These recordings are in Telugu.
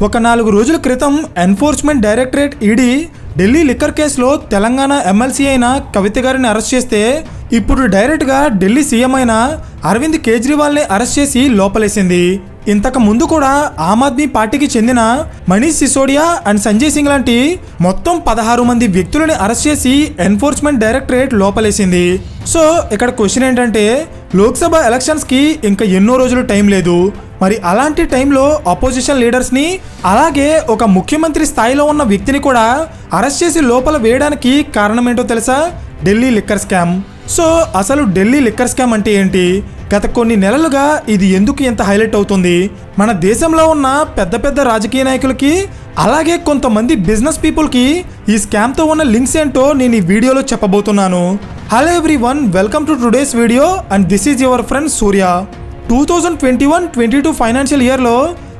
ఒక 4 రోజుల క్రితం enforcement directorate ED Delhi liquor కేసులో తెలంగాణ ఎమ్మెల్సీ అయిన కవిత గారిని అరెస్ట్ చేస్తే ఇప్పుడు డైరెక్ట్గా ఢిల్లీ సీఎం అయిన అరవింద్ కేజ్రీవాల్ని అరెస్ట్ చేసి లోపలేసింది. ఇంతకు ముందు కూడా ఆమ్ ఆద్మీ పార్టీకి చెందిన మనీష్ సిసోడియా అండ్ సంజయ్ సింగ్ లాంటి మొత్తం 16 మంది వ్యక్తులని అరెస్ట్ చేసి ఎన్ఫోర్స్మెంట్ డైరెక్టరేట్ లోపలేసింది. సో ఇక్కడ క్వశ్చన్ ఏంటంటే, లోక్సభ ఎలక్షన్స్కి ఇంకా ఎన్నో రోజులు టైం లేదు. మరి అలాంటి టైంలో అపోజిషన్ లీడర్స్ని అలాగే ఒక ముఖ్యమంత్రి స్థాయిలో ఉన్న వ్యక్తిని కూడా అరెస్ట్ చేసి లోపల వేయడానికి కారణం ఏంటో తెలుసా? Delhi liquor scam. సో అసలు ఢిల్లీ లిక్కర్ స్కామ్ అంటే ఏంటి? గత కొన్ని నెలలుగా ఇది ఎందుకు ఎంత హైలైట్ అవుతుంది? మన దేశంలో ఉన్న పెద్ద పెద్ద రాజకీయ నాయకులకి అలాగే కొంతమంది బిజినెస్ పీపుల్కి ఈ స్కామ్తో ఉన్న లింక్స్ ఏంటో నేను ఈ వీడియోలో చెప్పబోతున్నాను. Hello everyone, welcome to today's video and this is your friend Surya. 2021-22 financial ఇయర్లో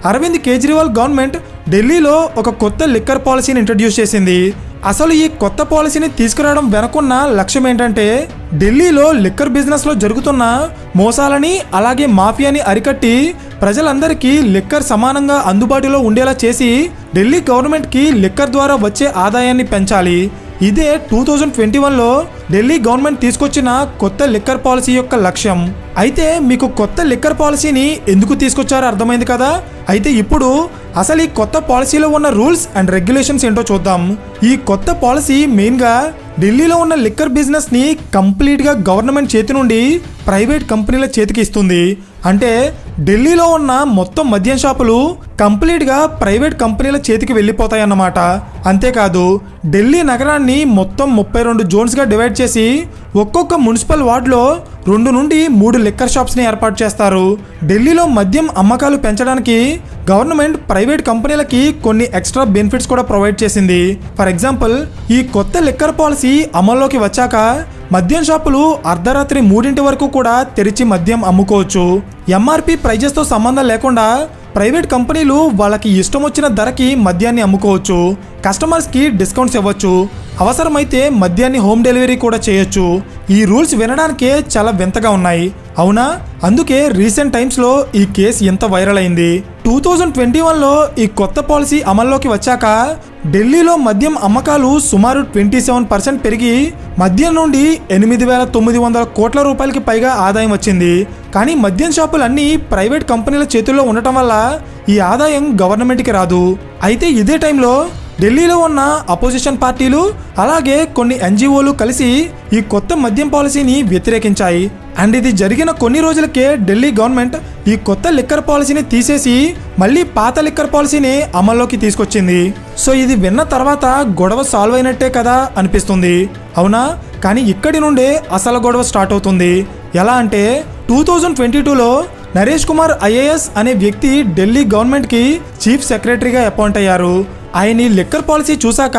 అరవింద్ కేజ్రీవాల్ గవర్నమెంట్ ఢిల్లీలో ఒక కొత్త లిక్కర్ పాలసీని ఇంట్రడ్యూస్ చేసింది. అసలు ఈ కొత్త పాలసీని తీసుకురావడం వెనుకున్న లక్ష్యం ఏంటంటే, ఢిల్లీలో లిక్కర్ బిజినెస్లో జరుగుతున్న మోసాలని అలాగే మాఫియాని అరికట్టి ప్రజలందరికీ లిక్కర్ సమానంగా అందుబాటులో ఉండేలా చేసి ఢిల్లీ గవర్నమెంట్కి లిక్కర్ ద్వారా వచ్చే ఆదాయాన్ని పెంచాలి. ఇదే 2021లో ఢిల్లీ గవర్నమెంట్ తీసుకొచ్చిన కొత్త లిక్కర్ పాలసీ యొక్క లక్ష్యం. అయితే మీకు కొత్త లిక్కర్ పాలసీని ఎందుకు తీసుకొచ్చారో అర్థమైంది కదా. అయితే ఇప్పుడు అసలు ఈ కొత్త పాలసీలో ఉన్న రూల్స్ అండ్ రెగ్యులేషన్స్ ఏంటో చూద్దాం. ఈ కొత్త పాలసీ మెయిన్గా ఢిల్లీలో ఉన్న లిక్కర్ బిజినెస్ని కంప్లీట్గా గవర్నమెంట్ చేతి నుండి ప్రైవేట్ కంపెనీల చేతికి ఇస్తుంది. అంటే ఢిల్లీలో ఉన్న మొత్తం మద్యం షాపులు కంప్లీట్గా ప్రైవేట్ కంపెనీల చేతికి వెళ్ళిపోతాయి అన్నమాట. అంతేకాదు ఢిల్లీ నగరాన్ని మొత్తం 32 జోన్స్గా డివైడ్ చేసి ఒక్కొక్క మున్సిపల్ వార్డులో 2 నుండి 3 లిక్కర్ షాప్స్ని ఏర్పాటు చేస్తారు. ఢిల్లీలో మద్యం అమ్మకాలు పెంచడానికి గవర్నమెంట్ ప్రైవేట్ కంపెనీలకి కొన్ని ఎక్స్ట్రా బెనిఫిట్స్ కూడా ప్రొవైడ్ చేసింది. ఫర్ ఎగ్జాంపుల్, ఈ కొత్త లిక్కర్ పాలసీ అమల్లోకి వచ్చాక మద్యం షాపులు అర్ధరాత్రి 3 వరకు కూడా తెరిచి మద్యం అమ్ముకోవచ్చు. ఎంఆర్పి ప్రైజెస్తో సంబంధం లేకుండా ప్రైవేట్ కంపెనీలు వాళ్ళకి ఇష్టం వచ్చిన ధరకి మద్యాన్ని అమ్ముకోవచ్చు. కస్టమర్స్కి డిస్కౌంట్స్ ఇవ్వచ్చు. అవసరమైతే మద్యాన్ని హోమ్ డెలివరీ కూడా చేయొచ్చు. ఈ రూల్స్ వినడానికే చాలా వింతగా ఉన్నాయి, అవునా? అందుకే రీసెంట్ టైమ్స్లో ఈ కేసు ఎంత వైరల్ అయింది. 2021లో ఈ కొత్త పాలసీ అమల్లోకి వచ్చాక ఢిల్లీలో మద్యం అమ్మకాలు సుమారు 27% పెరిగి మద్యం నుండి 8,900 కోట్ల రూపాయలకి పైగా ఆదాయం వచ్చింది. కానీ మద్యం షాపులన్నీ ప్రైవేట్ కంపెనీల చేతుల్లో ఉండటం వల్ల ఈ ఆదాయం గవర్నమెంట్కి రాదు. అయితే ఇదే టైంలో ఢిల్లీలో ఉన్న అపోజిషన్ పార్టీలు అలాగే కొన్ని ఎన్జిఓలు కలిసి ఈ కొత్త మద్యం పాలసీని వ్యతిరేకించాయి. అండ్ ఇది జరిగిన కొన్ని రోజులకే ఢిల్లీ గవర్నమెంట్ ఈ కొత్త లిక్కర్ పాలసీని తీసేసి మళ్ళీ పాత లిక్కర్ పాలసీని అమల్లోకి తీసుకొచ్చింది. సో ఇది విన్న తర్వాత గొడవ సాల్వ్ అయినట్టే కదా అనిపిస్తుంది, అవునా? కానీ ఇక్కడి నుండే అసలు గొడవ స్టార్ట్ అవుతుంది. ఎలా అంటే 2022లో నరేష్ కుమార్ ఐఏఎస్ అనే వ్యక్తి ఢిల్లీ గవర్నమెంట్కి చీఫ్ సెక్రటరీగా అపాయింట్ అయ్యారు. ఆయన ఈ లిక్కర్ పాలసీ చూశాక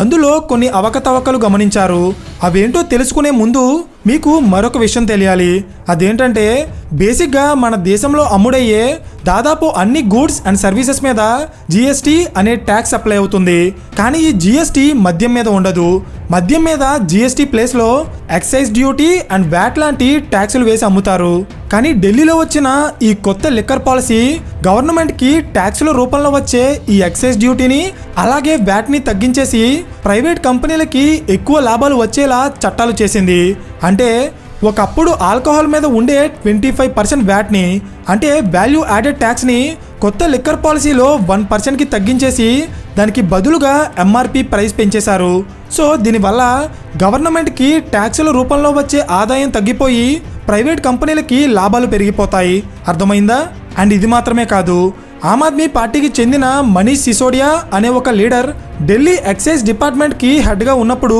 అందులో కొన్ని అవకతవకలు గమనించారు. అవేంటో తెలుసుకునే ముందు మీకు మరొక విషయం తెలియాలి. అదేంటంటే, బేసిక్గా మన దేశంలో అమ్ముడయ్యే దాదాపు అన్ని గూడ్స్ అండ్ సర్వీసెస్ మీద జిఎస్టీ అనే ట్యాక్స్ అప్లై అవుతుంది. కానీ ఈ జిఎస్టీ మద్యం మీద ఉండదు. మద్యం మీద జిఎస్టీ ప్లేస్లో ఎక్సైజ్ డ్యూటీ అండ్ వ్యాట్ లాంటి ట్యాక్సులు వేసి అమ్ముతారు. కానీ ఢిల్లీలో వచ్చిన ఈ కొత్త లిక్కర్ పాలసీ గవర్నమెంట్కి ట్యాక్సుల రూపంలో వచ్చే ఈ ఎక్సైజ్ డ్యూటీని అలాగే వ్యాట్ని తగ్గించేసి ప్రైవేట్ కంపెనీలకి ఎక్కువ లాభాలు వచ్చేలా చట్టాలు చేసింది. అంటే ఒకప్పుడు ఆల్కహాల్ మీద ఉండే 25% వ్యాట్ని, అంటే వాల్యూ యాడెడ్ ట్యాక్స్ని కొత్త లిక్కర్ పాలసీలో 1%కి తగ్గించేసి దానికి బదులుగా ఎంఆర్పి ప్రైస్ పెంచేశారు. సో దీనివల్ల గవర్నమెంట్కి ట్యాక్సుల రూపంలో వచ్చే ఆదాయం తగ్గిపోయి ప్రైవేట్ కంపెనీలకి లాభాలు పెరిగిపోతాయి. అర్థమైందా? అండ్ ఇది మాత్రమే కాదు, ఆమ్ ఆద్మీ పార్టీకి చెందిన మనీష్ సిసోడియా అనే ఒక లీడర్ ఢిల్లీ ఎక్సైజ్ డిపార్ట్మెంట్కి హెడ్గా ఉన్నప్పుడు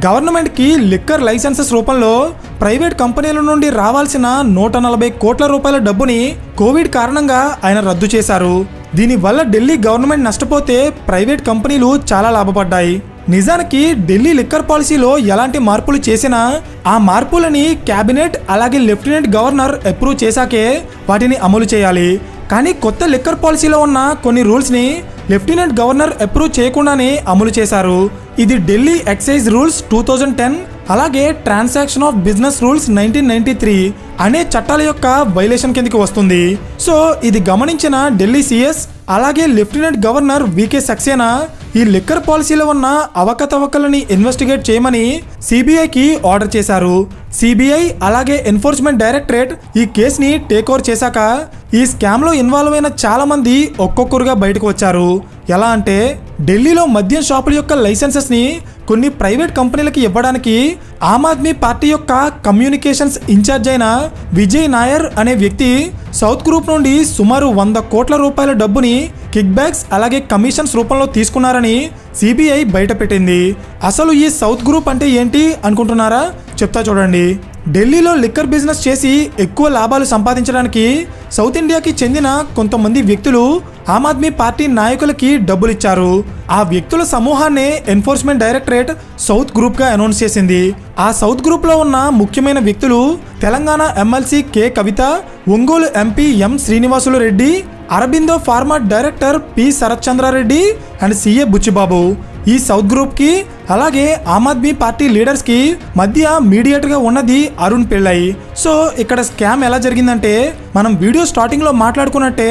గవర్నమెంట్కి లిక్కర్ లైసెన్సెస్ రూపంలో ప్రైవేట్ కంపెనీల నుండి రావాల్సిన 140 కోట్ల రూపాయల డబ్బుని కోవిడ్ కారణంగా ఆయన రద్దు చేశారు. దీనివల్ల ఢిల్లీ గవర్నమెంట్ నష్టపోతే ప్రైవేట్ కంపెనీలు చాలా లాభపడ్డాయి. నిజానికి ఢిల్లీ లిక్కర్ పాలసీలో ఎలాంటి మార్పులు చేసినా ఆ మార్పులని క్యాబినెట్ అలాగే లెఫ్టినెంట్ గవర్నర్ అప్రూవ్ చేశాకే వాటిని అమలు చేయాలి. కానీ కొత్త లిక్కర్ పాలసీలో ఉన్న కొన్ని రూల్స్ని లెఫ్టినెంట్ గవర్నర్ అప్రూవ్ చేయకుండానే అమలు చేశారు. ఇది ఢిల్లీ ఎక్సైజ్ రూల్స్ 2010 అలాగే ట్రాన్సాక్షన్ ఆఫ్ బిజినెస్ రూల్స్ 1993 అనే చట్టాల యొక్క వైలేషన్ కిందకి వస్తుంది. సో ఇది గమనించిన ఢిల్లీ సిఎస్ అలాగే లెఫ్టినెంట్ గవర్నర్ వికే సక్సేనా ఈ లిక్కర్ పాలసీలో ఉన్న అవకతవకలని ఇన్వెస్టిగేట్ చేయమని సిబిఐకి ఆర్డర్ చేశారు. సిబిఐ అలాగే ఎన్ఫోర్స్మెంట్ డైరెక్టరేట్ ఈ కేసుని టేక్ ఓవర్ చేశాక ఈ స్కామ్లో ఇన్వాల్వ్ అయిన చాలా మంది ఒక్కొక్కరుగా బయటకు వచ్చారు. ఎలా అంటే ఢిల్లీలో మద్యం షాపుల యొక్క లైసెన్సెస్ని కొన్ని ప్రైవేట్ కంపెనీలకి ఇవ్వడానికి ఆమ్ ఆద్మీ పార్టీ యొక్క కమ్యూనికేషన్స్ ఇన్ఛార్జ్ అయిన విజయ్ నాయర్ అనే వ్యక్తి సౌత్ గ్రూప్ నుండి సుమారు 100 కోట్ల రూపాయల డబ్బుని కిక్ బ్యాక్స్ అలాగే కమిషన్స్ రూపంలో తీసుకున్నారని సిబిఐ బయటపెట్టింది. అసలు ఈ సౌత్ గ్రూప్ అంటే ఏంటి అనుకుంటున్నారా? చెప్తా చూడండి. ఢిల్లీలో లిక్కర్ బిజినెస్ చేసి ఎక్కువ లాభాలు సంపాదించడానికి సౌత్ ఇండియాకి చెందిన కొంతమంది వ్యక్తులు ఆమ్ ఆద్మీ పార్టీ నాయకులకి డబ్బులు ఇచ్చారు. ఆ వ్యక్తుల సమూహాన్ని ఎన్ఫోర్స్మెంట్ డైరెక్టరేట్ సౌత్ గ్రూప్గా అనౌన్స్ చేసింది. ఆ సౌత్ గ్రూప్లో ఉన్న ముఖ్యమైన వ్యక్తులు Telangana MLC K Kavitha, Ongole MP M Srinivasulu Reddy, Aurobindo pharma director P Sarath Chandra Reddy and CA Buchibabu. ఈ సౌత్ గ్రూప్కి అలాగే ఆమ్ ఆద్మీ పార్టీ లీడర్స్కి మధ్య మీడియేటర్గా ఉన్నది అరుణ్ పిళ్ళై. సో ఇక్కడ స్కామ్ ఎలా జరిగిందంటే మనం వీడియో స్టార్టింగ్లో మాట్లాడుకున్నట్టే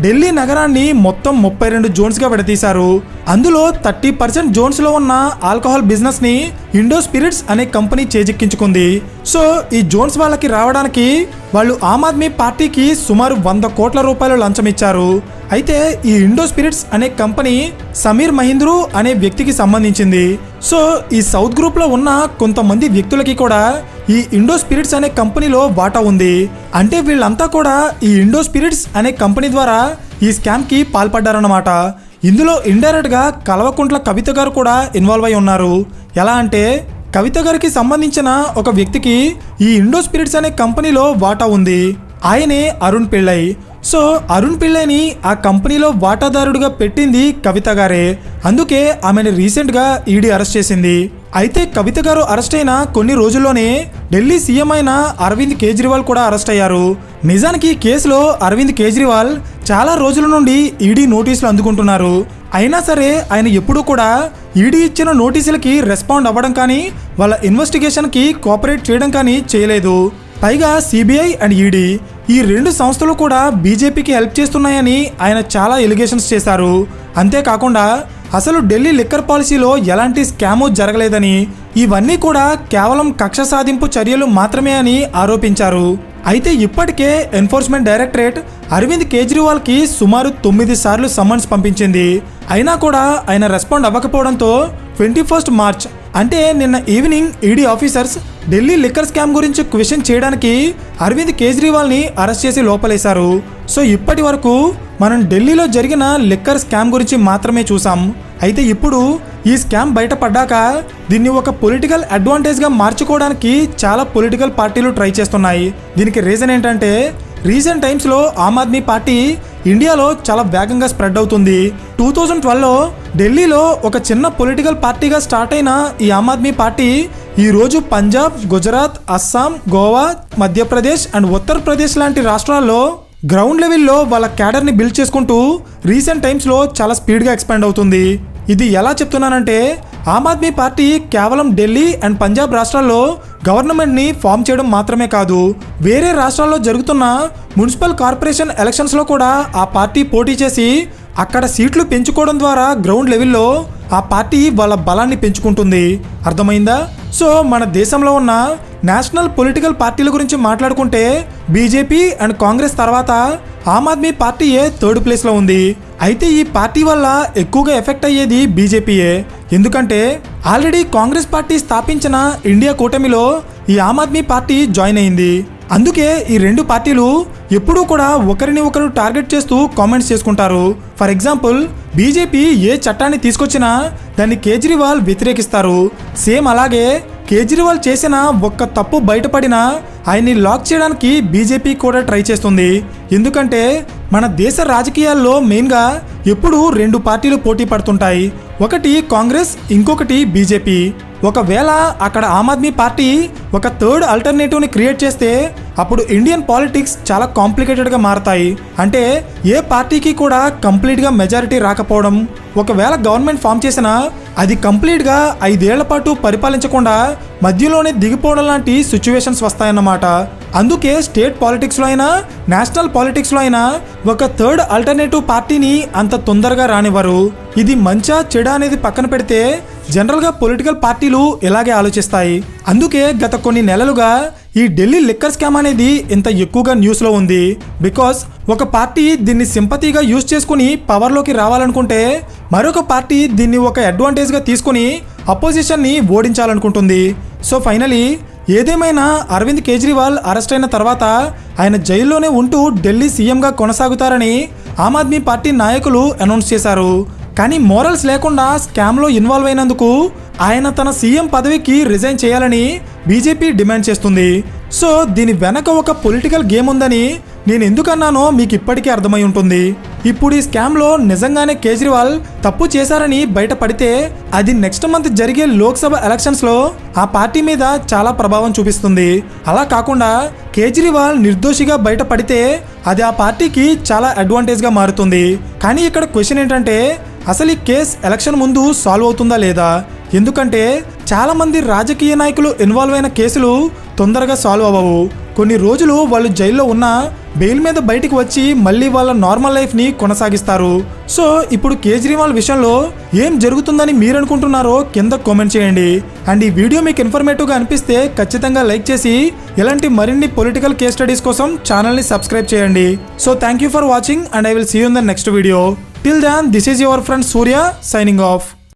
ఢిల్లీ నగరాన్ని మొత్తం 32 జోన్స్గా విడతీశారు. అందులో 30% జోన్స్లో ఉన్న ఆల్కహాల్ బిజినెస్ని ఇండో స్పిరిట్స్ అనే కంపెనీ చేజిక్కించుకుంది. సో ఈ జోన్స్ వాళ్ళకి రావడానికి వాళ్ళు ఆమ్ ఆద్మీ పార్టీకి సుమారు 100 కోట్ల రూపాయలు లంచం ఇచ్చారు. అయితే ఈ ఇండో స్పిరిట్స్ అనే కంపెనీ సమీర్ మహీంద్రు అనే వ్యక్తికి సంబంధించింది. సో ఈ సౌత్ గ్రూప్లో ఉన్న కొంతమంది వ్యక్తులకి కూడా ఈ ఇండో స్పిరిట్స్ అనే కంపెనీలో వాటా ఉంది. అంటే వీళ్ళంతా కూడా ఈ ఇండో స్పిరిట్స్ అనే కంపెనీ ద్వారా ఈ స్కామ్కి పాల్పడ్డారన్నమాట. ఇందులో ఇండైరెక్ట్గా కల్వకుంట్ల కవిత గారు కూడా ఇన్వాల్వ్ అయి ఉన్నారు. ఎలా అంటే కవిత గారికి సంబంధించిన ఒక వ్యక్తికి ఈ ఇండో స్పిరిట్స్ అనే కంపెనీలో వాటా ఉంది. ఆయనే అరుణ్ పిళ్ళై. సో అరుణ్ పిళ్ళైని ఆ కంపెనీలో వాటాదారుడిగా పెట్టింది కవిత గారే. అందుకే ఆమెను రీసెంట్గా ఈడీ అరెస్ట్ చేసింది. అయితే కవిత గారు అరెస్ట్ అయిన కొన్ని రోజుల్లోనే ఢిల్లీ సీఎం అయిన అరవింద్ కేజ్రీవాల్ కూడా అరెస్ట్ అయ్యారు. నిజానికి ఈ కేసులో అరవింద్ కేజ్రీవాల్ చాలా రోజుల నుండి ఈడీ నోటీసులు అందుకుంటున్నారు. అయినా సరే ఆయన ఎప్పుడూ కూడా ఈడీ ఇచ్చిన నోటీసులకి రెస్పాండ్ అవ్వడం కానీ వాళ్ళ ఇన్వెస్టిగేషన్కి కోఆపరేట్ చేయడం కానీ చేయలేదు. పైగా సిబిఐ అండ్ ఈడీ ఈ 2 సంస్థలు కూడా బీజేపీకి హెల్ప్ చేస్తున్నాయని ఆయన చాలా ఎలిగేషన్స్ చేశారు. అంతేకాకుండా అసలు ఢిల్లీ లిక్కర్ పాలసీలో ఎలాంటి స్కాము జరగలేదని, ఇవన్నీ కూడా కేవలం కక్ష సాధింపు చర్యలు మాత్రమే అని ఆరోపించారు. అయితే ఇప్పటికే ఎన్ఫోర్స్మెంట్ డైరెక్టరేట్ అరవింద్ కేజ్రీవాల్కి సుమారు 9 సార్లు సమన్స్ పంపించింది. అయినా కూడా ఆయన రెస్పాండ్ అవ్వకపోవడంతో 21 మార్చ్ అంటే నిన్న evening ED officers Delhi liquor scam గురించి క్వశ్చన్ చేయడానికి అరవింద్ కేజ్రీవాల్ని అరెస్ట్ చేసి లోపలేశారు. సో ఇప్పటి వరకు మనం ఢిల్లీలో జరిగిన లిక్కర్ స్కామ్ గురించి మాత్రమే చూసాం. అయితే ఇప్పుడు ఈ స్కామ్ బయటపడ్డాక దీన్ని ఒక పొలిటికల్ అడ్వాంటేజ్గా మార్చుకోవడానికి చాలా పొలిటికల్ పార్టీలు ట్రై చేస్తున్నాయి. దీనికి రీజన్ ఏంటంటే రీసెంట్ టైమ్స్లో ఆమ్ ఆద్మీ పార్టీ ఇండియాలో చాలా వేగంగా స్ప్రెడ్ అవుతుంది. 2012లో ఢిల్లీలో ఒక చిన్న పొలిటికల్ పార్టీగా స్టార్ట్ అయిన ఈ ఆమ్ ఆద్మీ పార్టీ ఈరోజు పంజాబ్, గుజరాత్, అస్సాం, గోవా, మధ్యప్రదేశ్ అండ్ ఉత్తరప్రదేశ్ లాంటి రాష్ట్రాల్లో గ్రౌండ్ లెవెల్లో వాళ్ళ క్యాడర్ని బిల్డ్ చేసుకుంటూ రీసెంట్ టైమ్స్లో చాలా స్పీడ్గా ఎక్స్పాండ్ అవుతుంది. ఇది ఎలా చెప్తున్నానంటే ఆమ్ ఆద్మీ పార్టీ కేవలం ఢిల్లీ అండ్ పంజాబ్ రాష్ట్రాల్లో గవర్నమెంట్ని ఫామ్ చేయడం మాత్రమే కాదు, వేరే రాష్ట్రాల్లో జరుగుతున్న మున్సిపల్ కార్పొరేషన్ ఎలక్షన్స్లో కూడా ఆ పార్టీ పోటీ చేసి అక్కడ సీట్లు పెంచుకోవడం ద్వారా గ్రౌండ్ లెవెల్లో ఆ పార్టీ వాళ్ళ బలాన్ని పెంచుకుంటుంది. అర్థమైందా? సో మన దేశంలో ఉన్న నేషనల్ పొలిటికల్ పార్టీల గురించి మాట్లాడుకుంటే బీజేపీ అండ్ కాంగ్రెస్ తర్వాత ఆమ్ ఆద్మీ పార్టీయే 3rd ప్లేస్లో ఉంది. అయితే ఈ పార్టీ వల్ల ఎక్కువగా ఎఫెక్ట్ అయ్యేది బీజేపీయే. ఎందుకంటే ఆల్రెడీ కాంగ్రెస్ పార్టీ స్థాపించిన ఇండియా కూటమిలో ఈ ఆమ్ ఆద్మీ పార్టీ జాయిన్ అయింది. అందుకే ఈ 2 పార్టీలు ఎప్పుడూ కూడా ఒకరిని ఒకరు టార్గెట్ చేస్తూ కామెంట్స్ చేసుకుంటారు. ఫర్ ఎగ్జాంపుల్ బీజేపీ ఏ చట్టాన్ని తీసుకొచ్చినా దాన్ని కేజ్రీవాల్ వ్యతిరేకిస్తారు. సేమ్ అలాగే కేజ్రీవాల్ చేసిన ఒక్క తప్పు బయటపడినా ఆయన్ని లాక్ చేయడానికి బీజేపీ కూడా ట్రై చేస్తుంది. ఎందుకంటే మన దేశ రాజకీయాల్లో మెయిన్గా ఎప్పుడు 2 పార్టీలు పోటీ పడుతుంటాయి. ఒకటి కాంగ్రెస్, ఇంకొకటి బీజేపీ. ఒకవేళ అక్కడ ఆమ్ ఆద్మీ పార్టీ ఒక 3rd ఆల్టర్నేటివ్ని క్రియేట్ చేస్తే అప్పుడు ఇండియన్ పాలిటిక్స్ చాలా కాంప్లికేటెడ్గా మారతాయి. అంటే ఏ పార్టీకి కూడా కంప్లీట్గా మెజారిటీ రాకపోవడం, ఒకవేళ గవర్నమెంట్ ఫామ్ చేసినా అది కంప్లీట్గా 5 ఏళ్ల పాటు పరిపాలించకుండా మధ్యలోనే దిగిపోవడం లాంటి సిచ్యువేషన్స్ వస్తాయన్నమాట. అందుకే స్టేట్ పాలిటిక్స్లో అయినా నేషనల్ పాలిటిక్స్లో అయినా ఒక థర్డ్ ఆల్టర్నేటివ్ పార్టీని అంత తొందరగా రానివ్వరు. ఇది మంచా చెడా అనేది పక్కన పెడితే జనరల్గా పొలిటికల్ పార్టీలు ఇలాగే ఆలోచిస్తాయి. అందుకే గత కొన్ని నెలలుగా ఈ ఢిల్లీ లిక్కర్ స్కామ్ అనేది ఇంత ఎక్కువగా న్యూస్లో ఉంది. బికాస్ ఒక పార్టీ దీన్ని సింపతిగా యూజ్ చేసుకుని పవర్లోకి రావాలనుకుంటే మరొక పార్టీ దీన్ని ఒక అడ్వాంటేజ్గా తీసుకుని అపోజిషన్ని ఓడించాలనుకుంటుంది. సో ఫైనలీ ఏదేమైనా అరవింద్ కేజ్రీవాల్ అరెస్ట్ అయిన తర్వాత ఆయన జైల్లోనే ఉంటూ ఢిల్లీ సీఎంగా కొనసాగుతారని ఆమ్ ఆద్మీ పార్టీ నాయకులు అనౌన్స్ చేశారు. కానీ మోరల్స్ లేకుండా స్కామ్లో ఇన్వాల్వ్ అయినందుకు ఆయన తన సీఎం పదవికి రిజైన్ చేయాలని బీజేపీ డిమాండ్ చేస్తుంది. సో దీని వెనక ఒక పొలిటికల్ గేమ్ ఉందని నేను ఎందుకన్నానో మీకు ఇప్పటికీ అర్థమై ఉంటుంది. ఇప్పుడు ఈ స్కామ్లో నిజంగానే కేజ్రీవాల్ తప్పు చేశారని బయటపడితే అది నెక్స్ట్ మంత్ జరిగే లోక్సభ ఎలక్షన్స్లో ఆ పార్టీ మీద చాలా ప్రభావం చూపిస్తుంది. అలా కాకుండా కేజ్రీవాల్ నిర్దోషిగా బయటపడితే అది ఆ పార్టీకి చాలా అడ్వాంటేజ్గా మారుతుంది. కానీ ఇక్కడ క్వశ్చన్ ఏంటంటే అసలు ఈ కేసు ఎలక్షన్ ముందు సాల్వ్ అవుతుందా లేదా? ఎందుకంటే చాలామంది రాజకీయ నాయకులు ఇన్వాల్వ్ అయిన కేసులు తొందరగా సాల్వ్ అవ్వవు. కొన్ని రోజులు వాళ్ళు జైల్లో ఉన్న బెయిల్ మీద బయటికి వచ్చి మళ్ళీ వాళ్ళ నార్మల్ లైఫ్ని కొనసాగిస్తారు. సో ఇప్పుడు కేజ్రీవాల్ విషయంలో ఏం జరుగుతుందని మీరు అనుకుంటున్నారో కింద కామెంట్ చేయండి. అండ్ ఈ వీడియో మీకు ఇన్ఫర్మేటివ్గా అనిపిస్తే ఖచ్చితంగా లైక్ చేసి ఇలాంటి మరిన్ని పొలిటికల్ కేస్ స్టడీస్ కోసం ఛానల్ని సబ్స్క్రైబ్ చేయండి. So thank you for watching and I will see you in the next video. Till then, this is your friend Surya signing off.